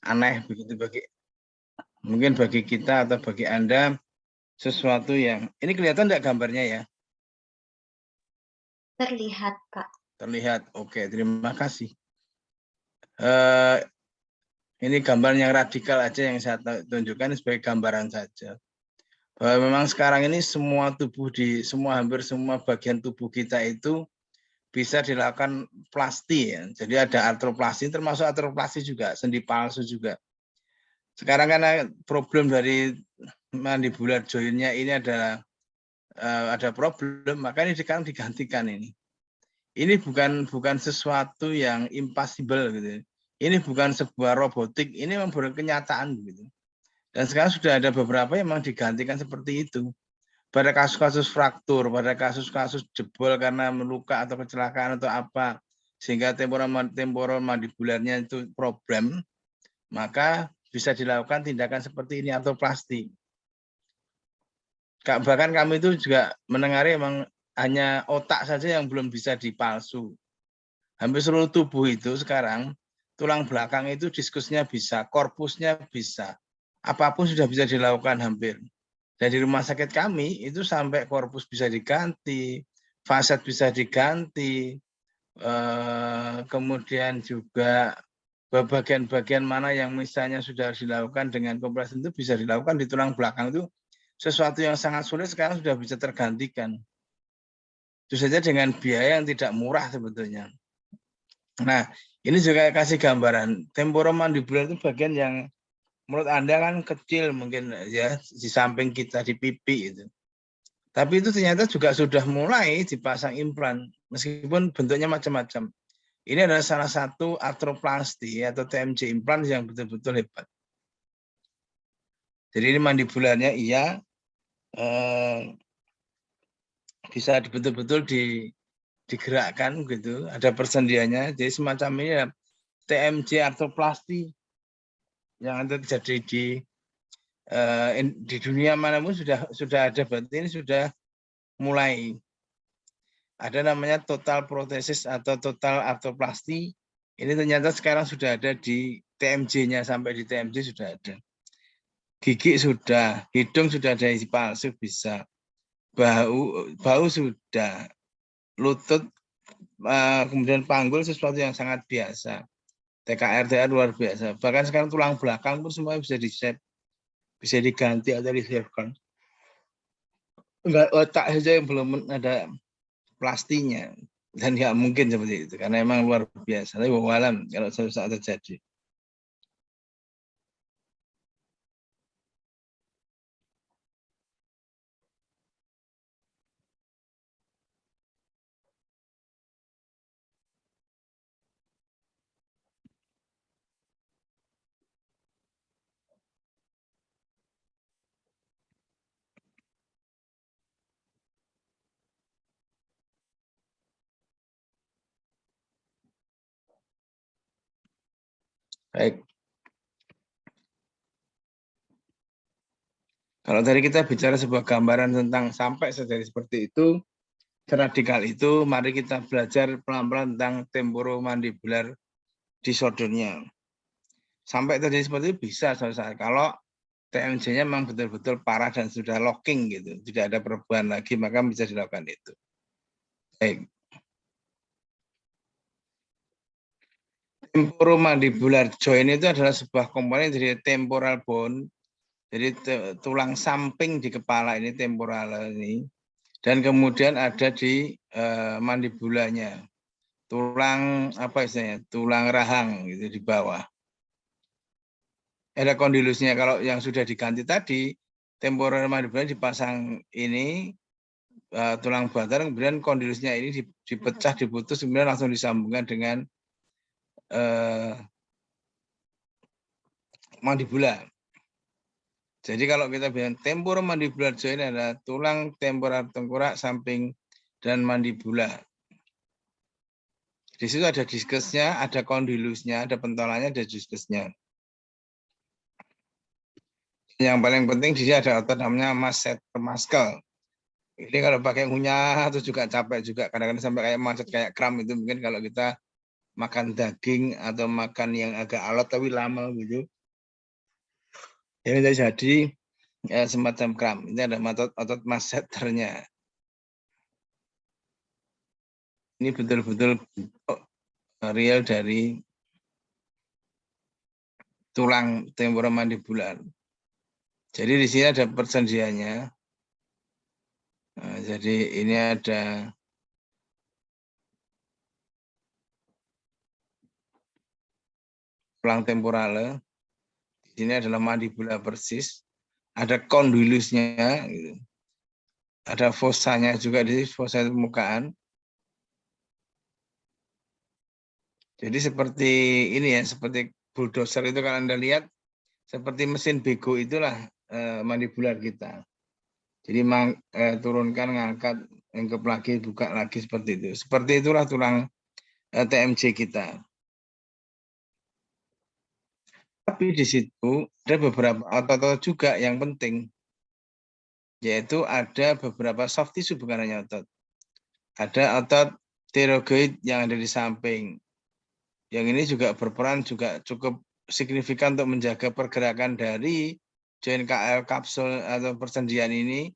aneh begitu mungkin bagi kita atau bagi Anda sesuatu yang ini kelihatan enggak gambarnya ya? Terlihat, Pak. Terlihat. Oke, terima kasih. Ini gambar yang radikal aja yang saya tunjukkan sebagai gambaran saja. Bahwa memang sekarang ini semua hampir semua bagian tubuh kita itu bisa dilakukan plasti ya. Jadi ada artroplasti, termasuk artroplasti juga, sendi palsu juga. Sekarang karena problem dari mandibular joint-nya ini adalah ada problem, maka ini sekarang digantikan ini. Ini bukan sesuatu yang impossible gitu. Ini bukan sebuah robotik, ini memang kenyataan gitu. Dan sekarang sudah ada beberapa yang memang digantikan seperti itu. Pada kasus-kasus fraktur, pada kasus-kasus jebol karena meluka atau kecelakaan atau apa, sehingga temporal mandibularnya itu problem, maka bisa dilakukan tindakan seperti ini atau plastik. Bahkan kami itu juga mendengar memang hanya otak saja yang belum bisa dipalsu. Hampir seluruh tubuh itu sekarang, tulang belakang itu diskusnya bisa, korpusnya bisa. Apapun sudah bisa dilakukan hampir. Dan di rumah sakit kami itu sampai korpus bisa diganti, faset bisa diganti, kemudian juga bagian-bagian mana yang misalnya sudah dilakukan dengan kompresi itu bisa dilakukan di tulang belakang itu sesuatu yang sangat sulit sekarang sudah bisa tergantikan. Itu saja dengan biaya yang tidak murah sebetulnya. Nah, ini juga kasih gambaran. Temporomandibular itu bagian yang menurut Anda kan kecil mungkin ya di samping kita di pipi itu. Tapi itu ternyata juga sudah mulai dipasang implan meskipun bentuknya macam-macam. Ini adalah salah satu artroplasti atau TMJ implan yang betul-betul hebat. Jadi ini mandibularnya iya bisa betul-betul digerakkan gitu, ada persendiannya. Jadi semacam ini ya, TMJ artroplasti yang terjadi di dunia manapun sudah ada, berarti ini sudah mulai ada namanya total protesis atau total artroplasti. Ini ternyata sekarang sudah ada di TMJ-nya, sampai di TMJ sudah ada. Gigi sudah, hidung sudah ada isi palsu bisa, bau sudah, lutut kemudian panggul sesuatu yang sangat biasa. TKR luar biasa. Bahkan sekarang tulang belakang pun semua bisa di-shape, bisa diganti atau di-shape-kan. Enggak, otak saja yang belum ada plastinya, dan nggak mungkin seperti itu karena memang luar biasa. Tapi walau kalau suatu saat terjadi. Baik. Kalau tadi kita bicara sebuah gambaran tentang sampai terjadi seperti itu, radikal itu, mari kita belajar pelan-pelan tentang temporomandibular disorder-nya. Sampai terjadi seperti itu bisa saat kalau TMJ-nya memang betul-betul parah dan sudah locking gitu, tidak ada perubahan lagi, maka bisa dilakukan itu. Baik. Temporomandibular joint itu adalah sebuah komponen dari temporal bone, jadi tulang samping di kepala ini temporal ini, dan kemudian ada di mandibulanya, tulang apa istilahnya, tulang rahang gitu di bawah. Ada kondilusnya. Kalau yang sudah diganti tadi, temporal mandibular dipasang ini tulang batar, kemudian kondilusnya ini dipecah, diputus, kemudian langsung disambungkan dengan mandibula. Jadi kalau kita bilang temporomandibular joint adalah tulang temporal tengkorak, samping, dan mandibula. Di situ ada diskusnya, ada kondilusnya, ada pentolannya, ada diskusnya. Yang paling penting di sini ada otot namanya masseter muscle. Ini kalau pakai ngunyah itu juga capek juga. Kadang-kadang sampai kayak macet, kayak kram itu mungkin kalau kita makan daging atau makan yang agak alot tapi lama gitu. Ini jadi semacam kram. Ini ada otot masseternya. Ini betul-betul real dari tulang temporomandibular. Jadi di sini ada persendiannya. Nah, jadi ini ada tulang temporale. Di sini adalah mandibula persis. Ada kondylusnya, gitu. Ada fosanya juga di fosa permukaan. Jadi seperti ini ya, seperti bulldozer itu kalau Anda lihat, seperti mesin bego itulah mandibular kita. Jadi turunkan, ngangkat, lengkap lagi, buka lagi seperti itu. Seperti itulah tulang TMJ kita. Tapi di situ ada beberapa otot-otot juga yang penting, yaitu ada beberapa soft tissue, bukan hanya otot. Ada otot tiroid yang ada di samping. Yang ini juga berperan juga cukup signifikan untuk menjaga pergerakan dari join KL kapsul atau persendian ini,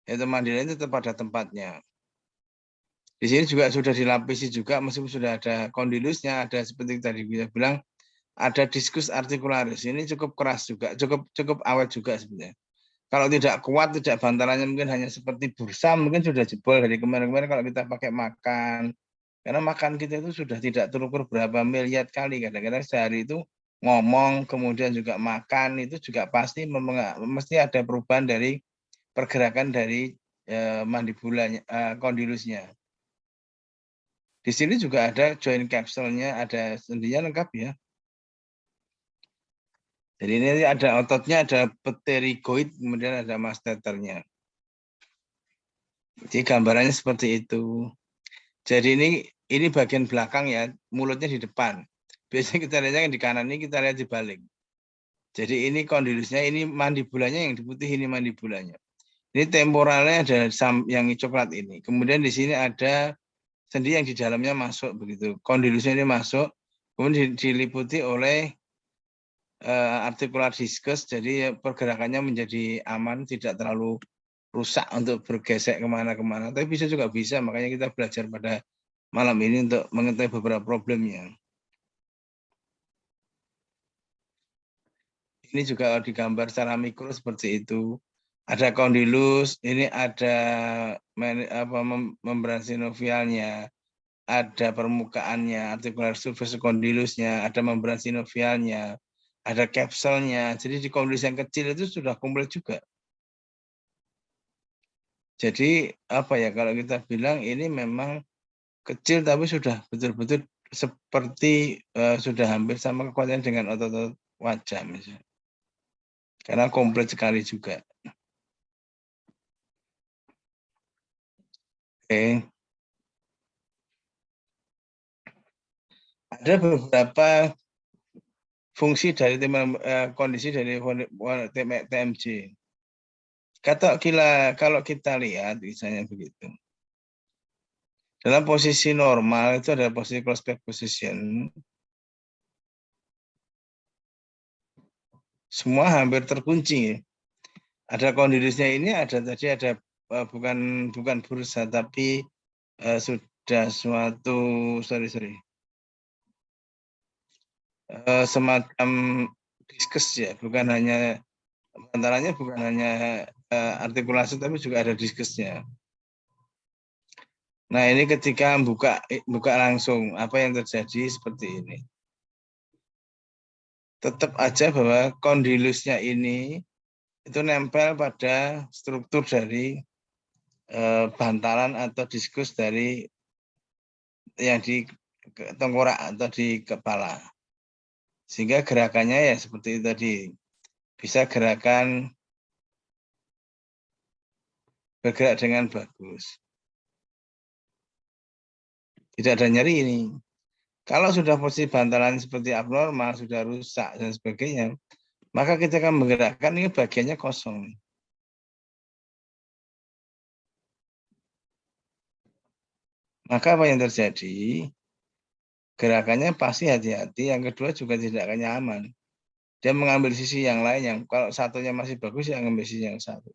yaitu mandibular itu tetap pada tempatnya. Di sini juga sudah dilapisi juga, meskipun sudah ada kondylusnya, ada seperti tadi kita bilang, ada diskus articularis. Ini cukup keras juga, cukup awet juga sebenarnya. Kalau tidak kuat, tidak bantalannya mungkin hanya seperti bursa, mungkin sudah jebol dari kemarin-kemarin kalau kita pakai makan. Karena makan kita itu sudah tidak terukur berapa miliar kali. Kadang-kadang sehari itu ngomong, kemudian juga makan, itu juga pasti mesti ada perubahan dari pergerakan dari mandibulanya, kondylusnya. Di sini juga ada joint capsule-nya, ada sendinya lengkap ya. Jadi ini ada ototnya, ada pterygoid, kemudian ada masseternya. Jadi gambarannya seperti itu. Jadi ini bagian belakang ya, mulutnya di depan. Biasanya kita lihatnya di kanan, ini kita lihat di balik. Jadi ini kondylusnya, ini mandibulanya yang di putih, ini mandibulanya. Ini temporalnya ada yang coklat ini. Kemudian di sini ada sendi yang di dalamnya masuk begitu. Kondylusnya ini masuk, kemudian diliputi oleh artikular diskus, jadi pergerakannya menjadi aman, tidak terlalu rusak untuk bergesek kemana-kemana. Tapi bisa juga bisa, makanya kita belajar pada malam ini untuk mengetahui beberapa problemnya. Ini juga digambar secara mikro seperti itu. Ada kondilus, ini ada membran sinovialnya, ada permukaannya, artikular surface kondilusnya, ada membran sinovialnya, ada kapselnya. Jadi di kondisi yang kecil itu sudah komplit juga. Jadi apa ya, kalau kita bilang ini memang kecil tapi sudah betul-betul seperti sudah hampir sama kekuatannya dengan otot-otot wajah misalnya. Karena komplit sekali juga. Oke. Ada beberapa fungsi dari kondisi dari TMJ. Kalau kita lihat misalnya begitu. Dalam posisi normal itu adalah posisi close back position. Semua hampir terkunci. Ada kondilusnya ini, ada tadi ada bukan bursa tapi sudah suatu semacam diskus ya, bukan hanya antaranya bukan hanya artikulasi tapi juga ada diskusnya. Nah, ini ketika buka langsung, apa yang terjadi seperti ini. Tetap aja bahwa kondilusnya ini itu nempel pada struktur dari bantalan atau diskus dari yang di tengkorak atau di kepala. Sehingga gerakannya ya seperti itu tadi. Bisa gerakan bergerak dengan bagus. Tidak ada nyeri ini. Kalau sudah posisi bantalan seperti abnormal, sudah rusak dan sebagainya, maka kita akan menggerakkan ini bagiannya kosong. Maka apa yang terjadi? gerakannya pasti hati-hati, yang kedua juga tidak akan nyaman. Dia mengambil sisi yang lain yang kalau satunya masih bagus, ya ngambil sisi yang satu.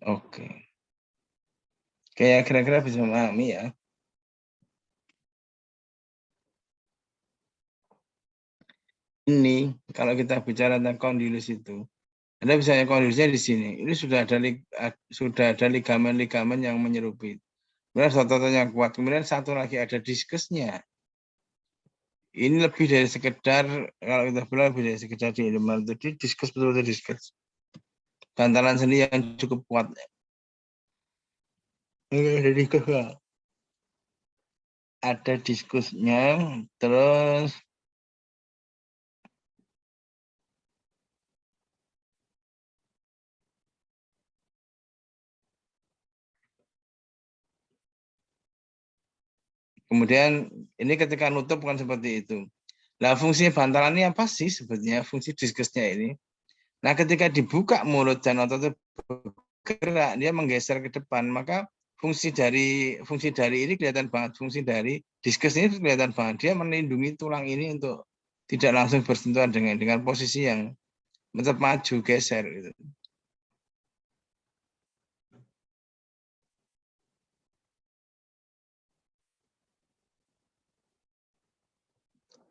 Oke. Kayak kira-kira bisa memahami ya. Ini kalau kita bicara tentang kondilus itu, Anda misalnya kondilusnya di sini, ini sudah ada ligamen-ligamen yang menyeruput. Kemudian otot yang kuat, kemudian satu lagi ada diskusnya. Ini lebih dari sekedar, kalau kita bilang lebih dari sekedar di elemen tadi, diskus betul-betul diskus. Bantalan sendi yang cukup kuat. Jadi ada diskusnya, terus kemudian ini ketika nutup bukan seperti itu. Nah, fungsi bantalan ini apa sih sebetulnya? Fungsi diskusnya ini. Nah, ketika dibuka mulut dan otot itu bergerak, dia menggeser ke depan, maka fungsi dari ini kelihatan banget. Fungsi dari diskus ini kelihatan banget. Dia melindungi tulang ini untuk tidak langsung bersentuhan dengan posisi yang tetap maju, geser. Gitu.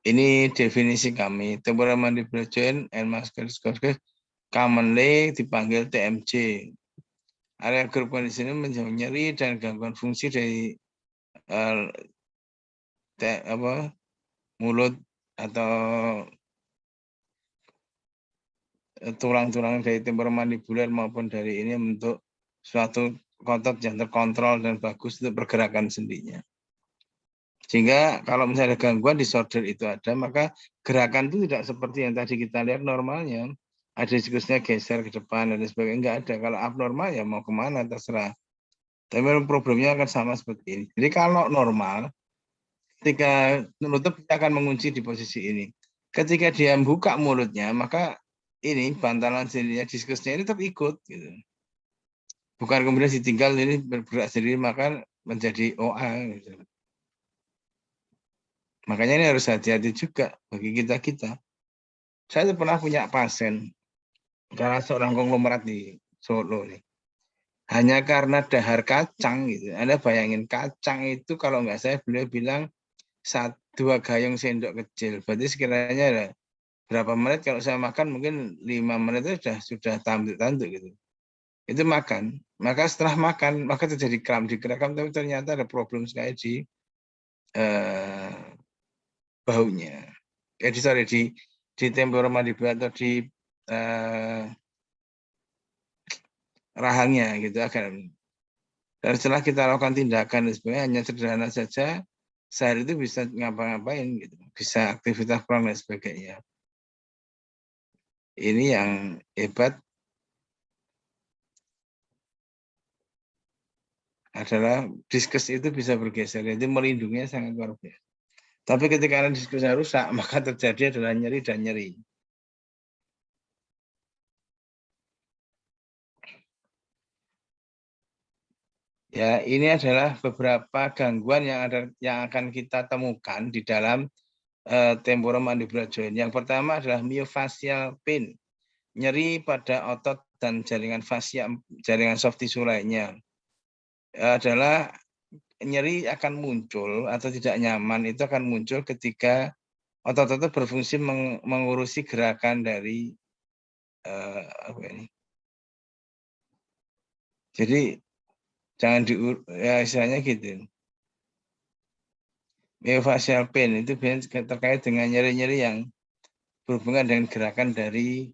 Ini definisi kami. Temporal mandibular joint and musculoskeletal commonly dipanggil TMJ. Area grup kondisi ini menjadi nyeri dan gangguan fungsi dari mulut atau tulang-tulang dari temporal mandibular maupun dari ini untuk suatu otot yang terkontrol dan bagus untuk pergerakan sendinya. Sehingga kalau misalnya ada gangguan disorder itu ada, maka gerakan itu tidak seperti yang tadi kita lihat normalnya. Ada diskusnya geser ke depan dan sebagainya. Enggak ada. Kalau abnormal ya mau kemana terserah. Tapi problemnya akan sama seperti ini. Jadi kalau normal, ketika menutup kita akan mengunci di posisi ini. Ketika dia buka mulutnya, maka ini bantalan sendirinya, diskusnya ini tetap ikut. Gitu. Bukan kemudian ditinggal ini bergerak sendiri, maka menjadi OA. Gitu. Makanya ini harus hati-hati juga bagi kita-kita. Saya pernah punya pasien, salah seorang konglomerat di Solo nih. Hanya karena dahar kacang gitu. Anda bayangin kacang itu kalau nggak saya beliau bilang 2 gayung sendok kecil. Berarti sekiranya ada berapa menit kalau saya makan mungkin 5 menit itu sudah tanduk-tanduk gitu. Itu makan. Maka setelah makan maka terjadi kram di kram, tapi ternyata ada problem sekali di bahunya. Di temporal mandibular atau di rahangnya gitu akan. Dan setelah kita lakukan tindakan sebenarnya hanya sederhana saja, sehari itu bisa ngapa-ngapain gitu, bisa aktivitas pulang dan sebagainya. Ini yang hebat adalah diskus itu bisa bergeser, jadi melindunginya sangat luar biasa. Tapi ketika diskusnya rusak, maka terjadi adalah nyeri dan nyeri. Ya, ini adalah beberapa gangguan yang akan kita temukan di dalam temporal mandibular joint. Yang pertama adalah myofascial pain, nyeri pada otot dan jaringan fascia, jaringan soft tissue lainnya. Adalah nyeri akan muncul atau tidak nyaman itu akan muncul ketika otot-otot berfungsi mengurusi gerakan dari apa ini. Jadi jangan ya istilahnya gitu. Myofascial pain itu biasanya terkait dengan nyeri-nyeri yang berhubungan dengan gerakan dari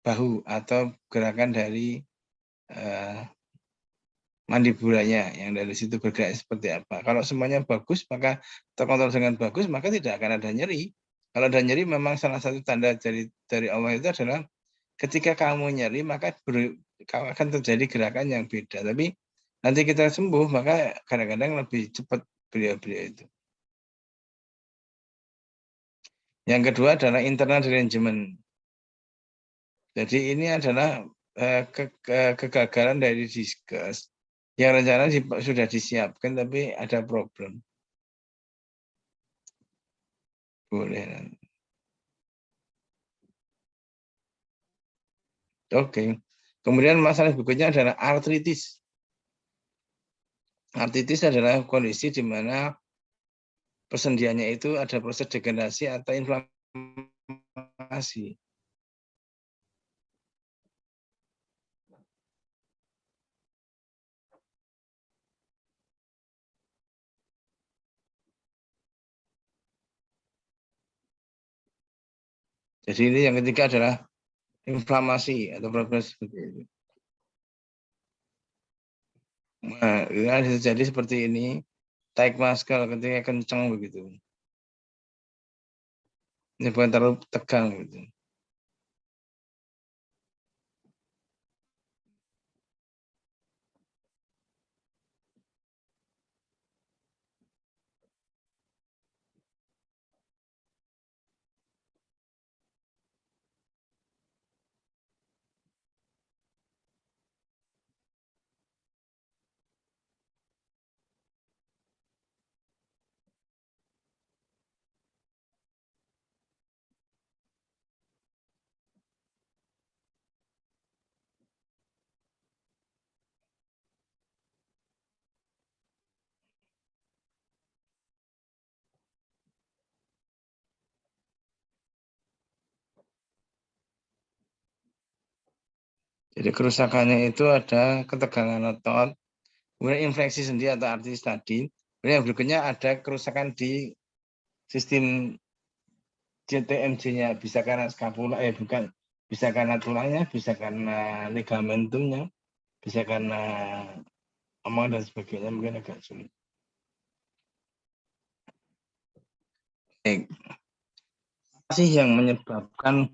bahu atau gerakan dari mandibulanya yang dari situ bergerak seperti apa. Kalau semuanya bagus, maka terkontrol dengan bagus, maka tidak akan ada nyeri. Kalau ada nyeri, memang salah satu tanda dari Allah itu adalah ketika kamu nyeri, maka akan terjadi gerakan yang beda. Tapi Nanti kita sembuh, maka kadang-kadang lebih cepat beliau-beliau itu. Yang kedua adalah internal derangement. Jadi ini adalah kegagalan dari diskus yang rencana sudah disiapkan tapi ada problem. Boleh. Oke. Kemudian masalah berikutnya adalah artritis. Artritis adalah kondisi di mana persendiannya itu ada proses degenerasi atau inflamasi. Jadi ini yang ketiga adalah inflamasi atau progres seperti itu. Nah, ini jadi seperti ini, taik muscle ketika kencang begitu. Ini bukan terlalu tegang gitu. Jadi kerusakannya itu ada ketegangan otot, kemudian infeksi sendi atau artritis tadi. Kemudian yang berikutnya ada kerusakan di sistem CTMJ-nya, bisa karena skapula, bukan, bisa karena tulangnya, bisa karena ligamentumnya, bisa karena omong dan sebagainya, mungkin agak sulit. Apa sih yang menyebabkan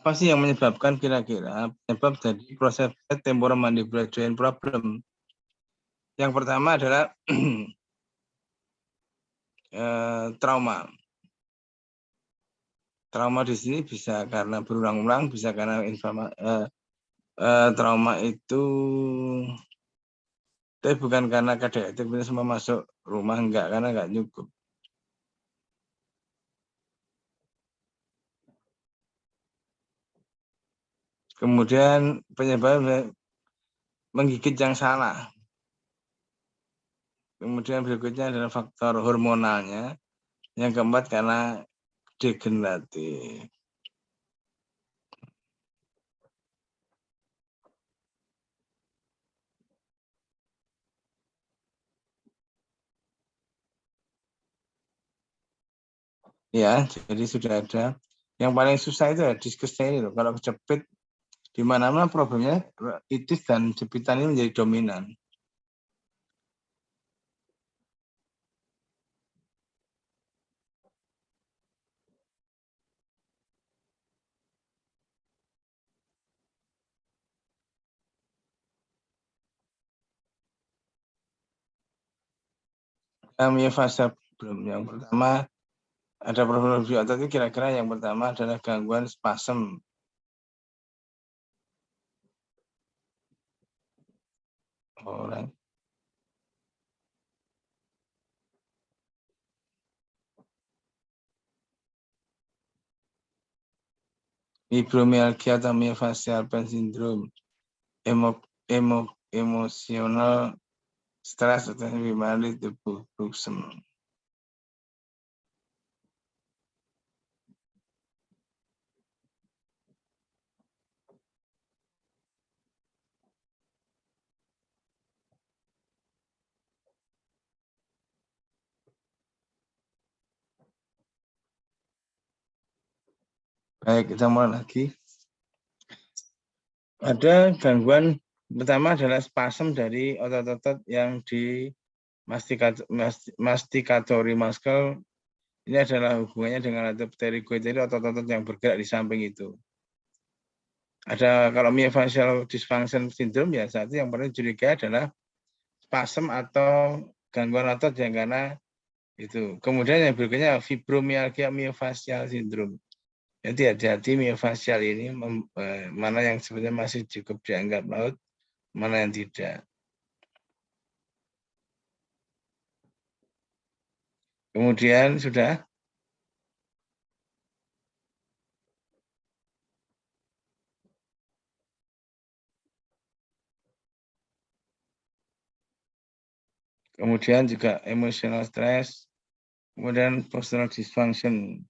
apa sih yang menyebabkan kira-kira penyebab dari proses temporomandibular joint problem? Yang pertama adalah trauma. Trauma di sini bisa karena berulang-ulang, bisa karena trauma itu, tapi bukan karena KDRT kita semua masuk rumah, enggak, karena enggak cukup. Kemudian penyebab menggigit yang salah. Kemudian berikutnya adalah faktor hormonalnya. Yang keempat karena degeneratif. Ya, jadi sudah ada. Yang paling susah itu ya diskusnya ini loh. Kalau kejepit di mana-mana problemnya itis dan jepitan ini menjadi dominan. Fase belum. Yang pertama ada problem di otot itu kira-kira yang pertama adalah gangguan spasm. Orang fibromialgia atau myofascial pain syndrome, emosional stres atau gimana itu bruxem. Baik, kita mulai lagi. Ada gangguan pertama adalah spasm dari otot-otot yang di masticatori muscle Ini adalah hubungannya dengan pterygoid, jadi otot-otot yang bergerak di samping itu. Ada kalau myofascial dysfunction syndrome ya satu yang paling curiga adalah spasm atau gangguan otot yang karena itu. Kemudian yang berikutnya fibromyalgia myofascial syndrome. Jadi hati-hati myofascial ini mana yang sebenarnya masih cukup dianggap laut, mana yang tidak. Kemudian sudah. Kemudian juga emotional stress, kemudian postural dysfunction.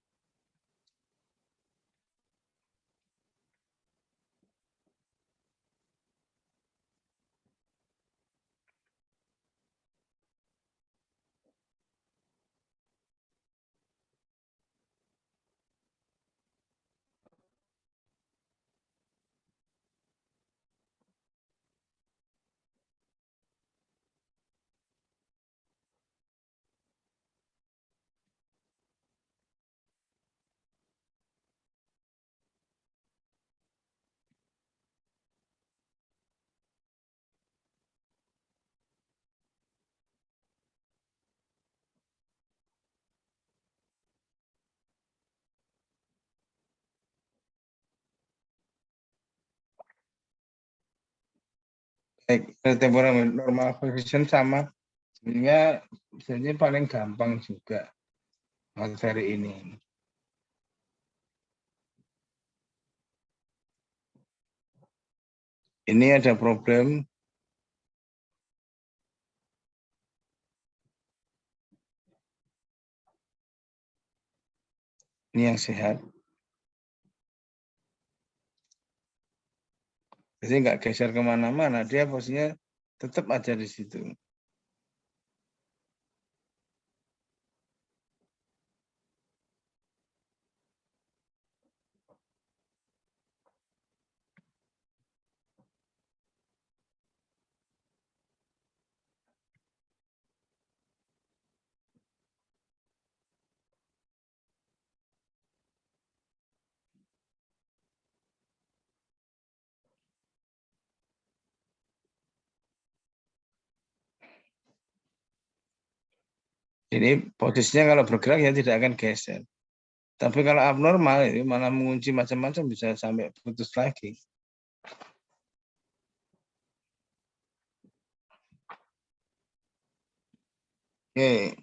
Baik, temporal normal position sama sebenarnya paling gampang juga materi ini. Ini ada problem. Ini yang sehat. Jadi nggak geser kemana-mana, dia posisinya tetap aja di situ. Ini posisinya kalau bergerak ya tidak akan geser. Tapi kalau abnormal itu malah mengunci macam-macam bisa sampai putus lagi. Oke.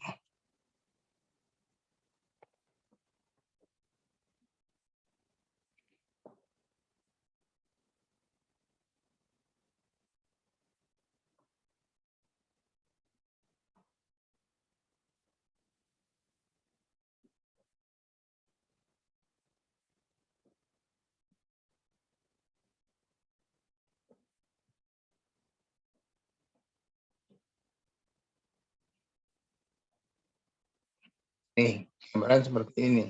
Nih, gambaran seperti ini.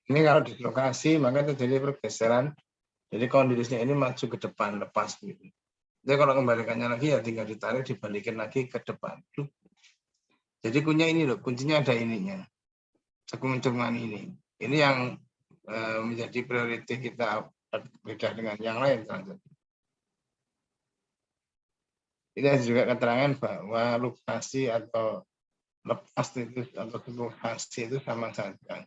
Ini kalau dislokasi maka terjadi pergeseran. Jadi kondisinya ini maju ke depan, lepas gitu. Jadi kalau kembalikannya lagi ya tinggal ditarik, dibalikin lagi ke depan. Jadi kuncinya ini loh, kuncinya ada ininya. Cekungan ini. Ini yang menjadi prioritas kita beda dengan yang lain. Ini juga keterangan bahwa luxasi atau lepas itu atau luxasi itu sama saja.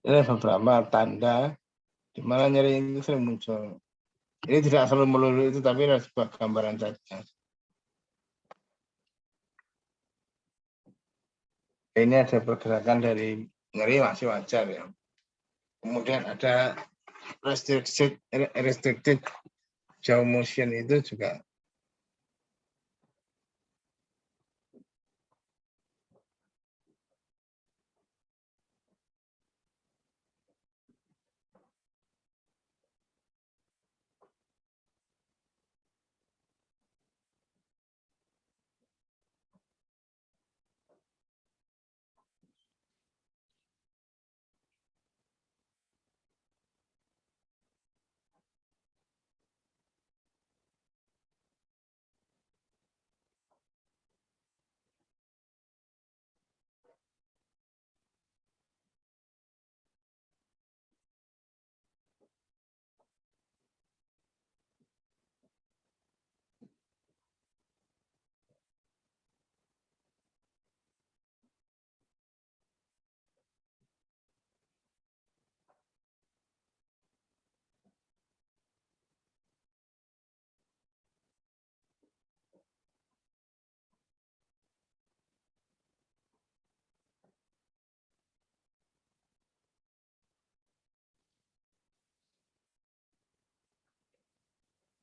Ini beberapa tanda di mana nyeri itu sering muncul. Ini tidak selalu melulu itu, tapi ada sebuah gambaran saja. Ini ada pergerakan dari nyeri masih wajar ya. Kemudian ada restricted jaw motion itu juga.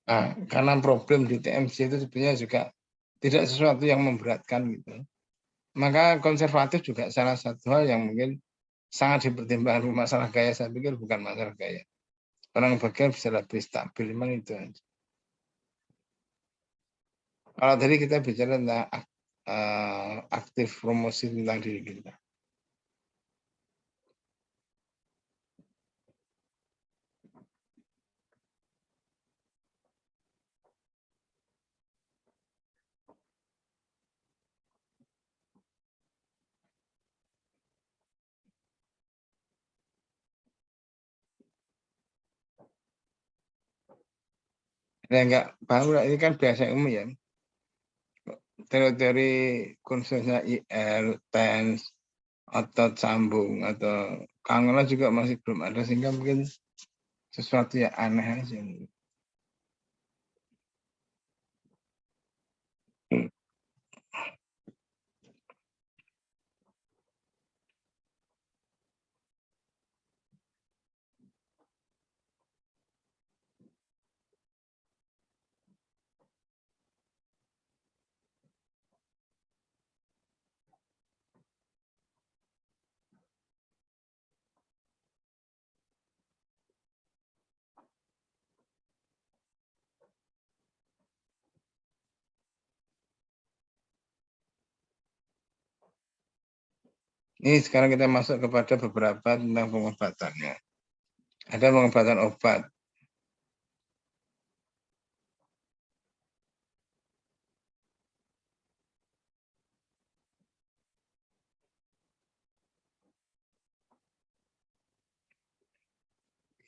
Nah, karena problem di TMJ itu sebenarnya juga tidak sesuatu yang memberatkan gitu. Maka konservatif juga salah satu hal yang mungkin sangat dipertimbangkan. Masalah gaya saya pikir bukan masalah gaya. Orang bagian bisa lebih stabil, memang itu aja. Kalau tadi kita bicara tentang aktif promosi tentang diri kita. Nah, enggak paham, ini kan biasa umum ya. Teori-teori khususnya IL, TENS, otot sambung, atau kangen juga masih belum ada, sehingga mungkin sesuatu yang aneh aja. Ini sekarang kita masuk kepada beberapa tentang pengobatannya. Ada pengobatan obat.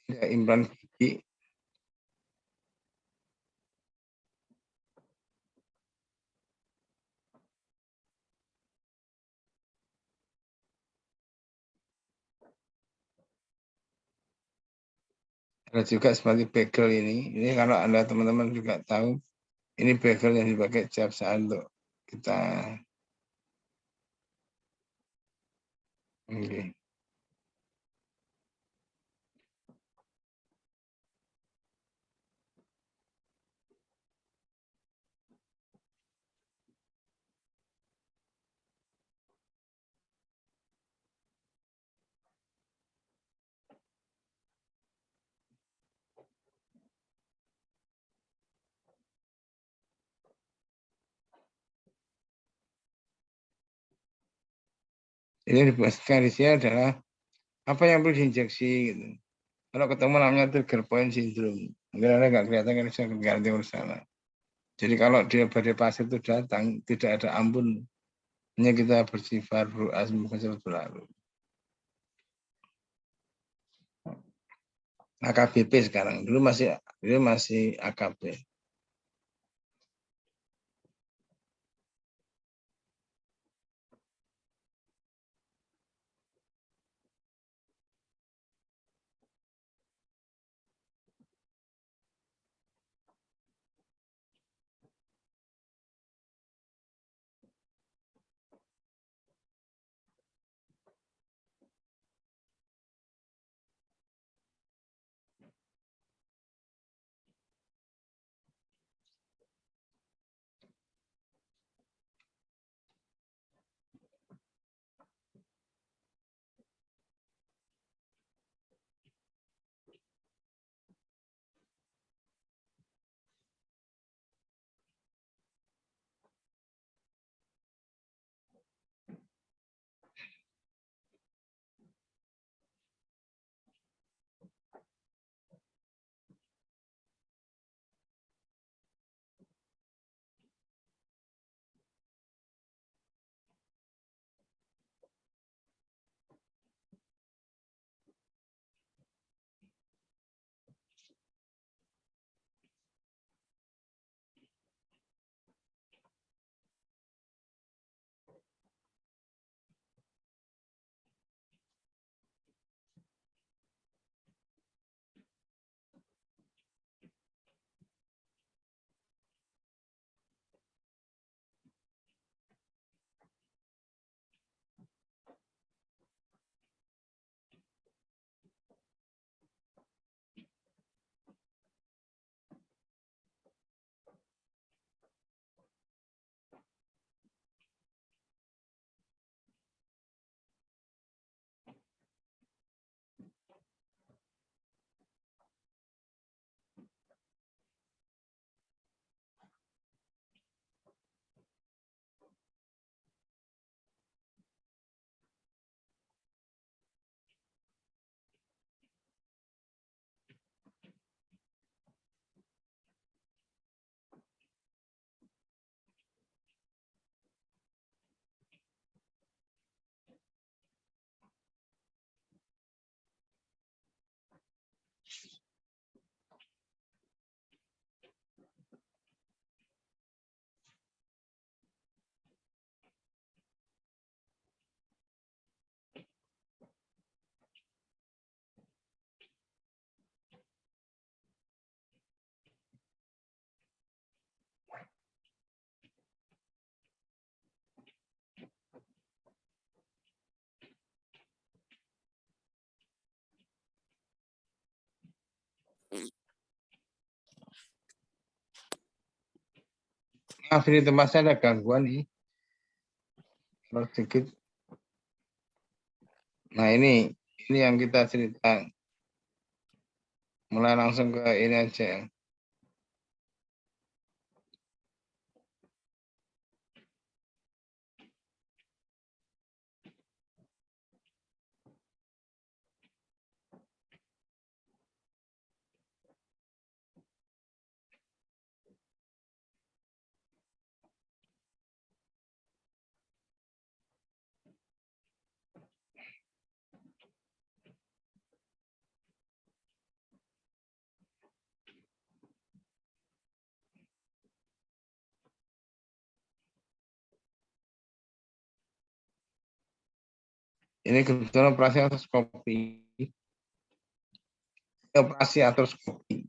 Ya, implan gigi. Ada juga seperti bagel ini. Ini kalau Anda teman-teman juga tahu, ini bagel yang dipakai setiap saat untuk kita. Okay. Ini dibahaskan di sini adalah apa yang perlu diinjeksi gitu. Kalau ketemu namanya trigger point syndrome, mungkin Anda nggak kelihatan kan bisa ganti sana. Jadi kalau dia badai pasir itu datang, tidak ada ampun, hanya kita bersifat asmi berlalu. AKBP sekarang, dulu masih AKB. Maaf, ini tempat saya ada gangguan nih. Kalau sedikit. Nah, ini yang kita cerita. Mulai langsung ke ini aja. Ini kebetulan operasi artroskopi. Operasi artroskopi.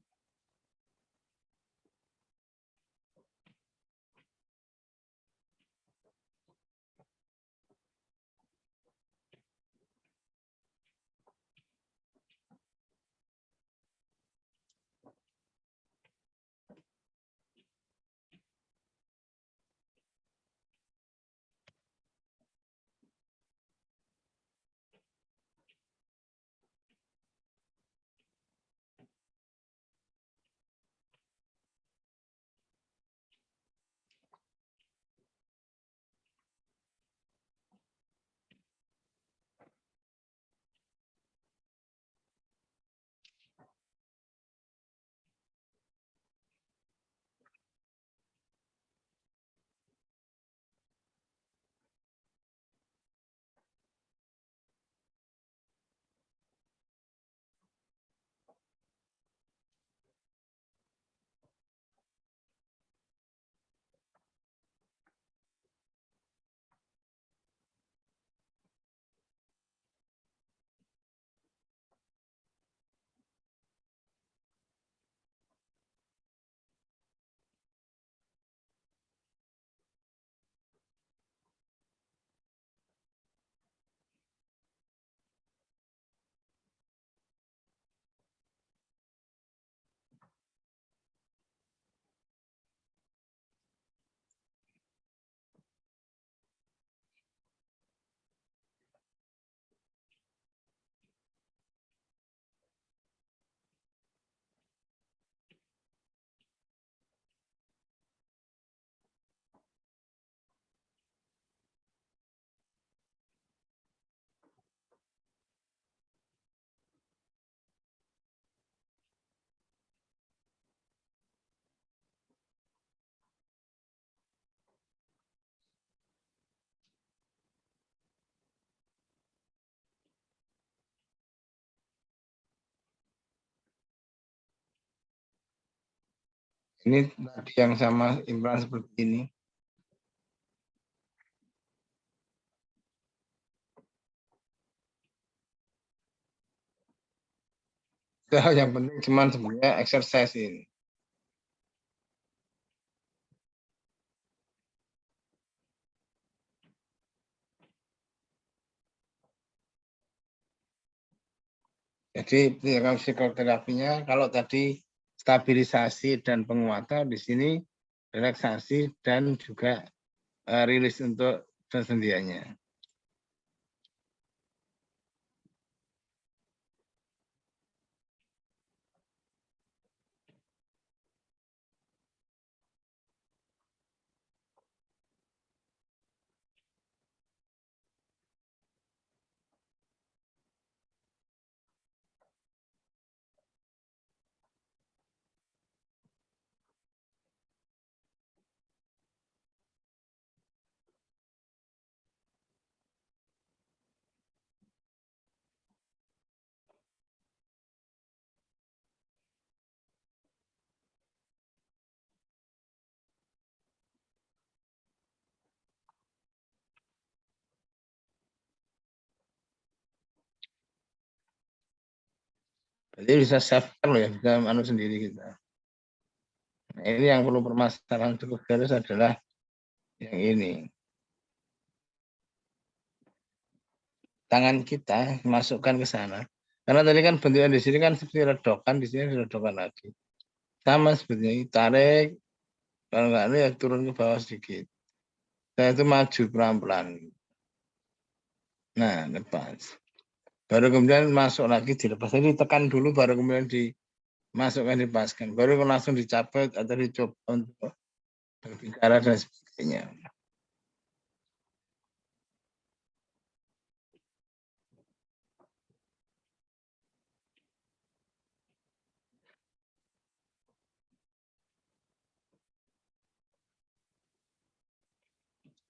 Ini tadi yang sama implan seperti ini. Yang penting cuman sebenarnya exercise ini. Jadi tindakan psikoterapinya kalau tadi stabilisasi dan penguatan, di sini relaksasi dan juga rilis untuk persendiannya. Jadi bisa self care ya, bisa sendiri kita. Nah, ini yang perlu permasalahan cukup serius adalah yang ini. Tangan kita masukkan ke sana. Karena tadi kan bentuknya di sini kan seperti redokan, di sini redokan lagi. Sama seperti ini, tarik, Kalau nggak ya turun ke bawah sedikit. Saya itu maju pelan-pelan. Nah, lepas. Baru kemudian masuk lagi dilepas. Jadi tekan dulu baru kemudian dimasukkan, dipaskan. Baru langsung dicapek atau dicoba untuk berbicara dan sebagainya.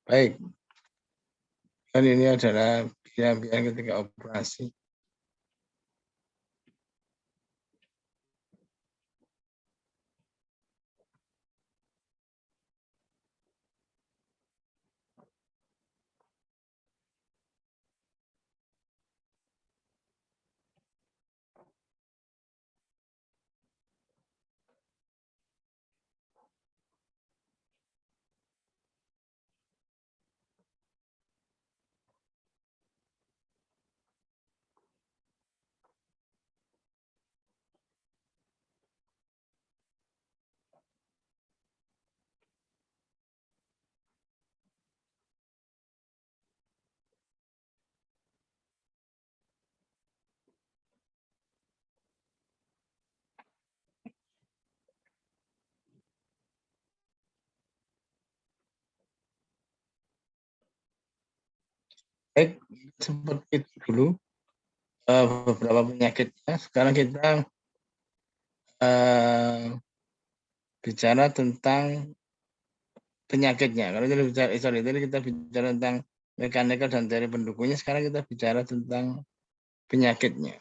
Baik. Dan ini adalah biaya ketika operasi. Baik, seperti itu dulu beberapa penyakitnya. Sekarang kita bicara tentang penyakitnya. Kalau kita bicara tadi kita bicara tentang mekanikal dan teori pendukungnya. Sekarang kita bicara tentang penyakitnya.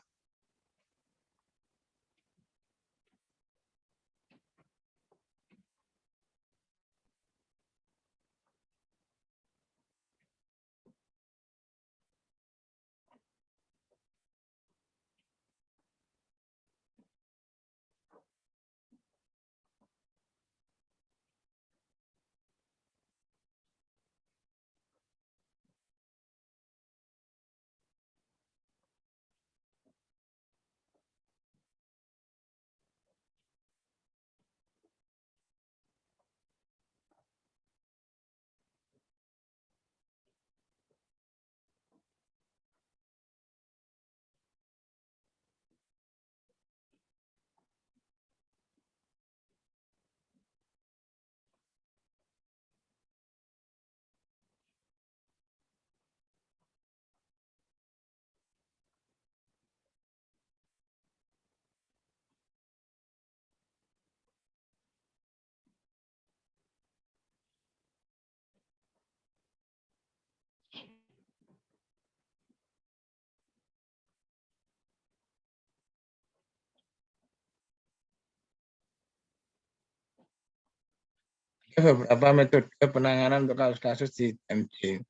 Ada beberapa metode penanganan untuk kasus-kasus di TMJ.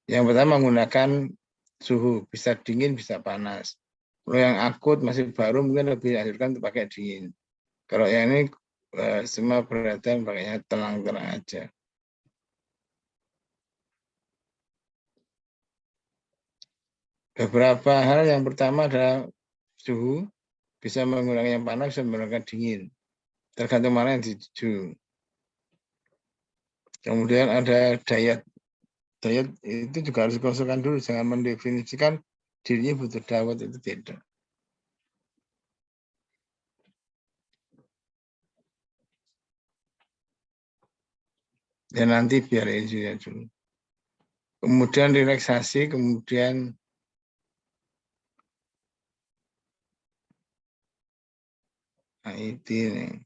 Yang pertama menggunakan suhu, bisa dingin, bisa panas. Kalau yang akut masih baru mungkin lebih dianjurkan untuk pakai dingin. Kalau yang ini semua perhatian pakainya tenang-tenang aja. Beberapa hal yang pertama adalah suhu, bisa menggunakan yang panas, bisa menggunakan dingin. Tergantung mana yang dituju. Kemudian ada diet. Diet itu juga harus dikonsulkan dulu, jangan mendefinisikan dirinya butuh dawet, itu tidak. Ya nanti biar ini dulu. Kemudian relaksasi, kemudian IT nih.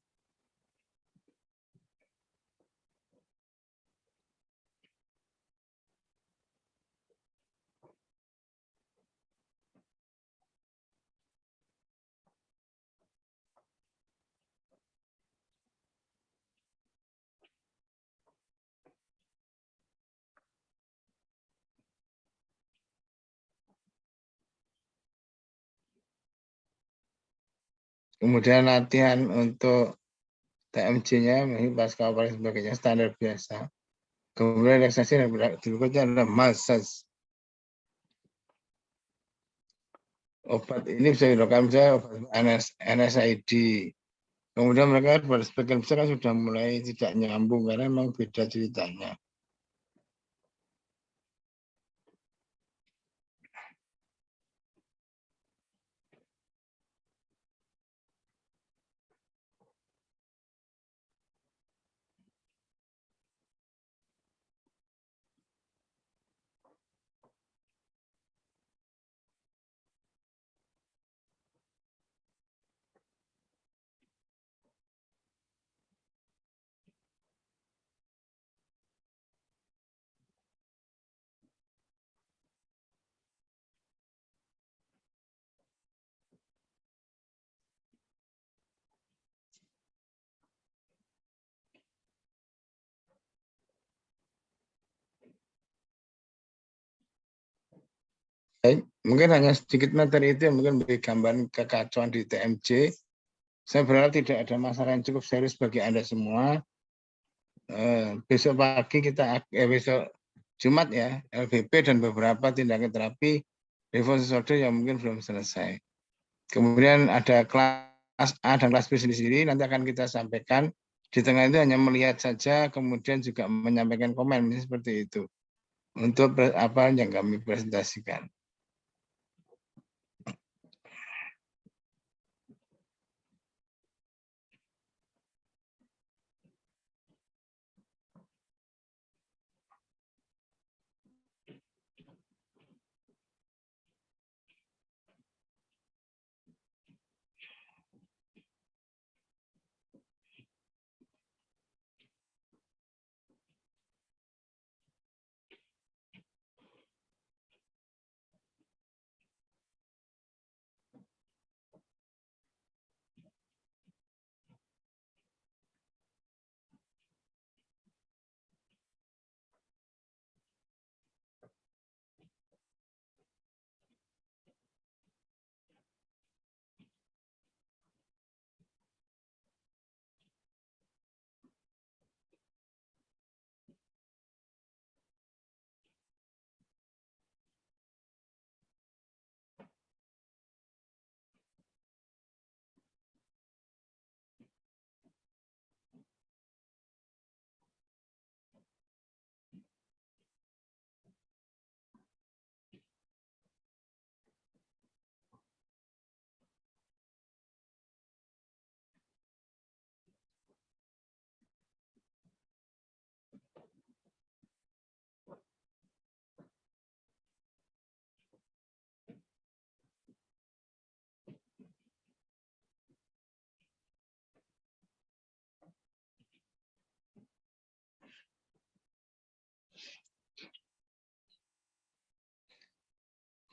Kemudian latihan untuk TMJ-nya, pasca operasi sebagainya standar biasa. Kemudian relaksasi dan berikutnya adalah massage. Obat ini bisa dilakukan misalnya obat NSAID, Kemudian mereka pada sebagian besar kan sudah mulai tidak nyambung karena memang beda ceritanya. Baik, mungkin hanya sedikit materi itu yang mungkin beri gambaran kekacauan di TMJ. Saya berharap tidak ada masalah yang cukup serius bagi Anda semua. Besok pagi besok Jumat ya, LBP dan beberapa tindakan terapi disorder yang mungkin belum selesai. Kemudian ada kelas A dan kelas B sendiri nanti akan kita sampaikan. Di tengah itu hanya melihat saja, kemudian juga menyampaikan komen seperti itu untuk apa yang kami presentasikan.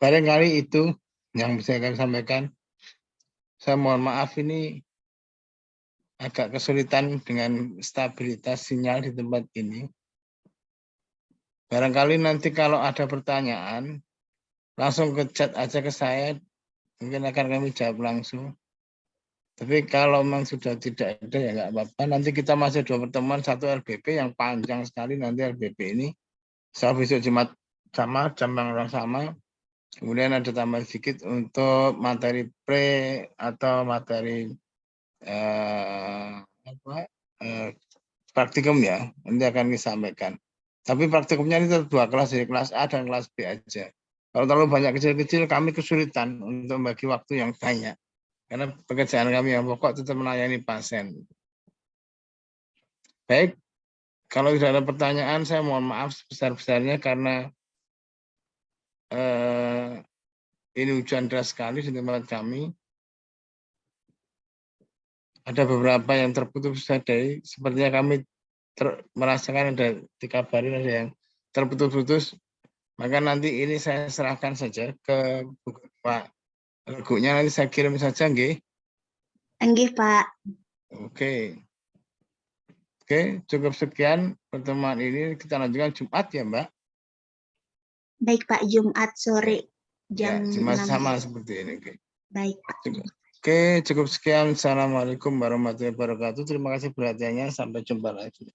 Barangkali itu yang bisa kami sampaikan. Saya mohon maaf ini agak kesulitan dengan stabilitas sinyal di tempat ini. Barangkali nanti kalau ada pertanyaan, langsung ke chat aja ke saya, mungkin akan kami jawab langsung. Tapi kalau memang sudah tidak ada ya nggak apa-apa. Nanti kita masih 2 pertemuan, 1 LBP yang panjang sekali nanti LBP ini. Saya besok Jumat sama, jam yang sama. Kemudian ada tambahan sedikit untuk materi pre atau materi praktikum ya, nanti akan disampaikan. Tapi praktikumnya ini tetap 2 kelas, dari kelas A dan kelas B aja. Kalau terlalu banyak kecil-kecil, kami kesulitan untuk membagi waktu yang banyak. Karena pekerjaan kami yang pokok tetap melayani pasien. Baik, kalau tidak ada pertanyaan, saya mohon maaf sebesar-besarnya karena ini hujan deras sekali di tempat kami. Ada beberapa yang terputus dari, sepertinya kami merasakan ada dikabarin ada yang terputus-putus. Maka nanti ini saya serahkan saja ke Pak Gunya, nanti saya kirim saja, nggih. Nggih, Pak. Oke. Oke, cukup sekian pertemuan ini, kita lanjutkan Jumat ya, Mbak. Baik, Pak, Jumat sore Ya, jam Jumat 6. sama seperti ini. Oke. Baik, Pak. Oke, cukup sekian. Assalamualaikum warahmatullahi wabarakatuh. Terima kasih perhatiannya. Sampai jumpa lagi.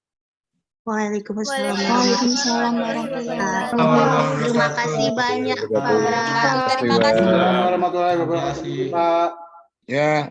Waalaikumsalam. Waalaikumsalam warahmatullahi wabarakatuh. Terima kasih banyak, Pak. Terima kasih. Warahmatullahi wabarakatuh, Pak. Ya.